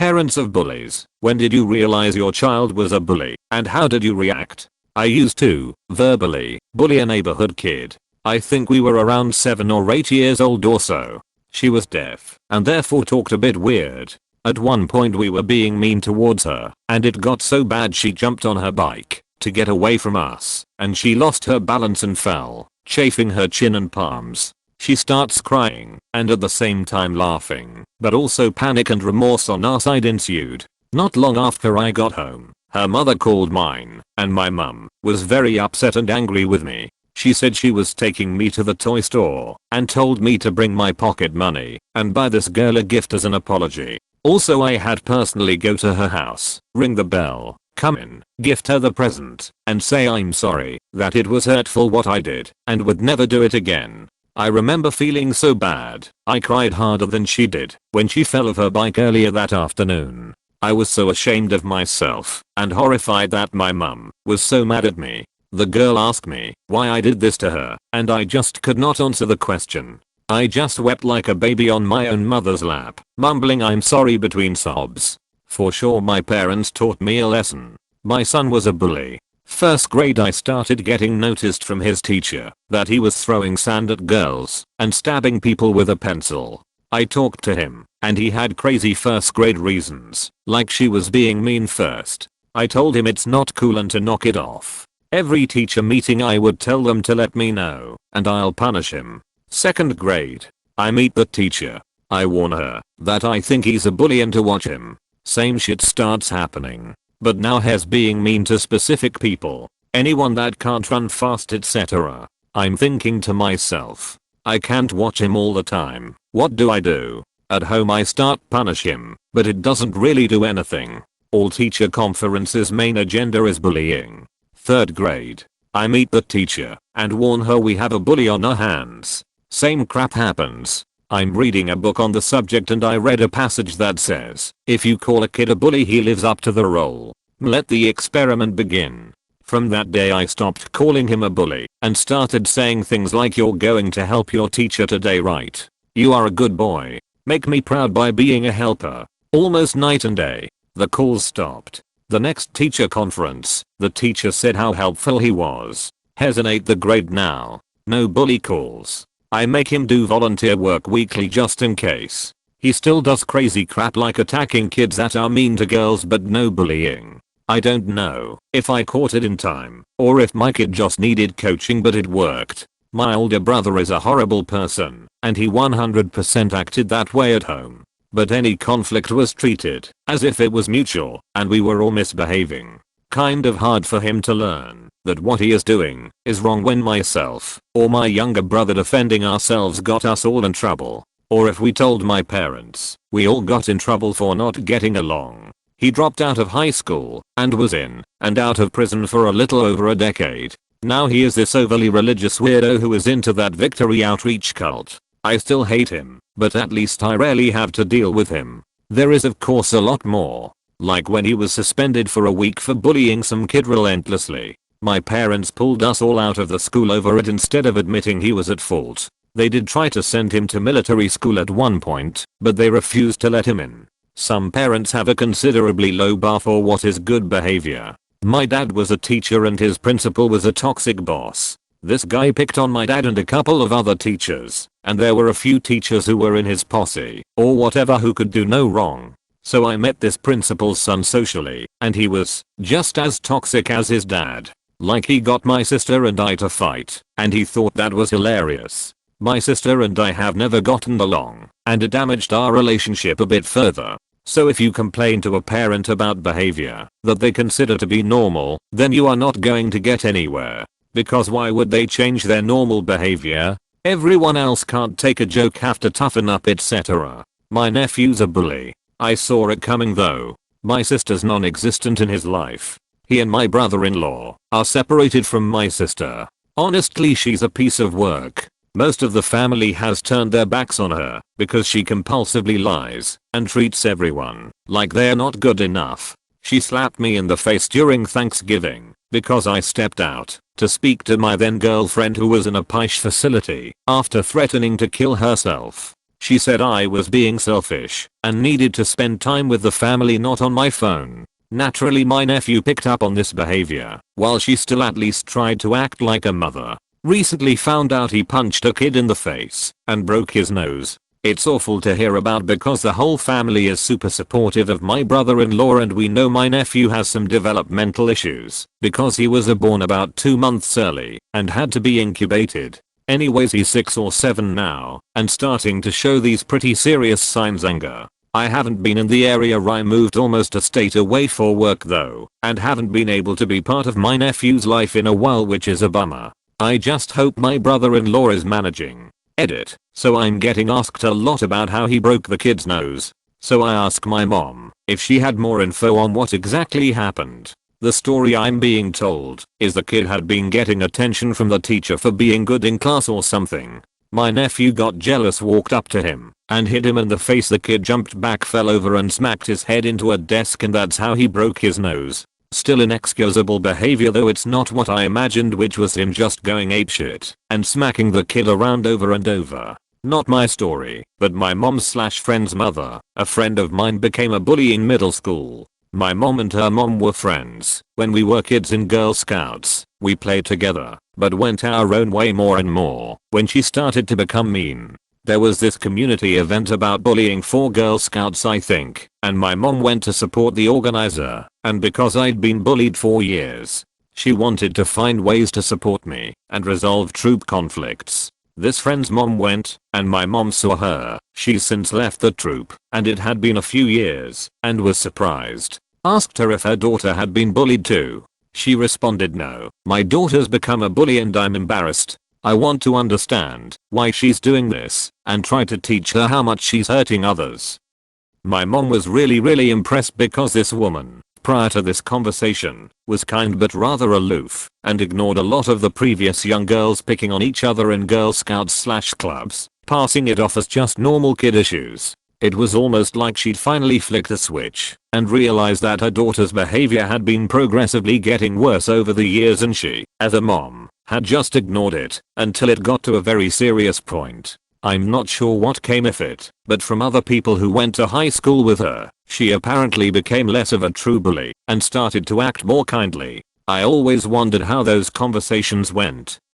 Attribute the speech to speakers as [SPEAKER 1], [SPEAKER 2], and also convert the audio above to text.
[SPEAKER 1] Parents of bullies, when did you realize your child was a bully, and how did you react? I used to, verbally, bully a neighborhood kid. I think we were around 7 or 8 years old or so. She was deaf, and therefore talked a bit weird. At one point we were being mean towards her, and it got so bad she jumped on her bike to get away from us, and she lost her balance and fell, chafing her chin and palms. She starts crying, and at the same time laughing, but also panic and remorse on our side ensued. Not long after I got home, her mother called mine, and my mum was very upset and angry with me. She said she was taking me to the toy store and told me to bring my pocket money and buy this girl a gift as an apology. Also I had personally go to her house, ring the bell, come in, gift her the present, and say I'm sorry, that it was hurtful what I did, and would never do it again. I remember feeling so bad, I cried harder than she did when she fell off her bike earlier that afternoon. I was so ashamed of myself and horrified that my mum was so mad at me. The girl asked me why I did this to her, and I just could not answer the question. I just wept like a baby on my own mother's lap, mumbling I'm sorry between sobs. For sure my parents taught me a lesson. My son was a bully. First grade I started getting noticed from his teacher that he was throwing sand at girls and stabbing people with a pencil. I talked to him, and he had crazy first grade reasons, like she was being mean first. I told him it's not cool and to knock it off. Every teacher meeting I would tell them to let me know, and I'll punish him. Second grade, I meet the teacher. I warn her that I think he's a bully and to watch him. Same shit starts happening. But now he's being mean to specific people, anyone that can't run fast etc. I'm thinking to myself, I can't watch him all the time. What do I do? At home I start punish him, but it doesn't really do anything. All teacher conferences main agenda is bullying. Third grade, I meet the teacher and warn her we have a bully on our hands. Same crap happens. I'm reading a book on the subject and I read a passage that says, if you call a kid a bully he lives up to the role. Let the experiment begin. From that day I stopped calling him a bully and started saying things like you're going to help your teacher today, right? You are a good boy. Make me proud by being a helper. Almost night and day. The calls stopped. The next teacher conference, the teacher said how helpful he was. He's in 8th grade now. No bully calls. I make him do volunteer work weekly just in case. He still does crazy crap like attacking kids that are mean to girls but no bullying. I don't know if I caught it in time or if my kid just needed coaching, but it worked. My older brother is a horrible person and he 100% acted that way at home. But any conflict was treated as if it was mutual and we were all misbehaving. Kind of hard for him to learn that what he is doing is wrong when myself or my younger brother defending ourselves got us all in trouble. Or if we told my parents, we all got in trouble for not getting along. He dropped out of high school and was in and out of prison for a little over a decade. Now he is this overly religious weirdo who is into that victory outreach cult. I still hate him, but at least I rarely have to deal with him. There is of course a lot more. Like when he was suspended for a week for bullying some kid relentlessly. My parents pulled us all out of the school over it instead of admitting he was at fault. They did try to send him to military school at one point, but they refused to let him in. Some parents have a considerably low bar for what is good behavior. My dad was a teacher and his principal was a toxic boss. This guy picked on my dad and a couple of other teachers, and there were a few teachers who were in his posse, or whatever, who could do no wrong. So I met this principal's son socially, and he was just as toxic as his dad. Like he got my sister and I to fight, and he thought that was hilarious. My sister and I have never gotten along, and it damaged our relationship a bit further. So if you complain to a parent about behavior that they consider to be normal, then you are not going to get anywhere. Because why would they change their normal behavior? Everyone else can't take a joke, have to toughen up etc. My nephew's a bully. I saw it coming though. My sister's non-existent in his life. He and my brother-in-law are separated from my sister. Honestly, she's a piece of work. Most of the family has turned their backs on her because she compulsively lies and treats everyone like they're not good enough. She slapped me in the face during Thanksgiving because I stepped out to speak to my then girlfriend who was in a PISH facility after threatening to kill herself. She said I was being selfish and needed to spend time with the family, not on my phone. Naturally, my nephew picked up on this behavior, while she still at least tried to act like a mother. Recently found out he punched a kid in the face and broke his nose. It's awful to hear about because the whole family is super supportive of my brother-in-law, and we know my nephew has some developmental issues because he was born about 2 months early and had to be incubated. Anyways, he's 6 or 7 now and starting to show these pretty serious signs. Anger. I haven't been in the area. I moved almost a state away for work though and haven't been able to be part of my nephew's life in a while, which is a bummer. I just hope my brother-in-law is managing. Edit. So I'm getting asked a lot about how he broke the kid's nose. So I asked my mom if she had more info on what exactly happened. The story I'm being told is the kid had been getting attention from the teacher for being good in class or something. My nephew got jealous, walked up to him and hit him in the face. The kid jumped back, fell over and smacked his head into a desk, and that's how he broke his nose. Still inexcusable behavior though. It's not what I imagined, which was him just going apeshit and smacking the kid around over and over. Not my story, but my mom's/friend's mother. A friend of mine became a bully in middle school. My mom and her mom were friends when we were kids in Girl Scouts. We played together, but went our own way more and more when she started to become mean. There was this community event about bullying for Girl Scouts, I think, and my mom went to support the organizer, and because I'd been bullied for years, she wanted to find ways to support me and resolve troop conflicts. This friend's mom went, and my mom saw her. She's since left the troop, and it had been a few years, and was surprised. Asked her if her daughter had been bullied too. She responded, no, my daughter's become a bully and I'm embarrassed. I want to understand why she's doing this and try to teach her how much she's hurting others. My mom was really impressed because this woman, prior to this conversation, was kind but rather aloof and ignored a lot of the previous young girls picking on each other in Girl Scouts/clubs, passing it off as just normal kid issues. It was almost like she'd finally flicked a switch and realized that her daughter's behavior had been progressively getting worse over the years, and she, as a mom, had just ignored it until it got to a very serious point. I'm not sure what came of it, but from other people who went to high school with her, she apparently became less of a true bully and started to act more kindly. I always wondered how those conversations went.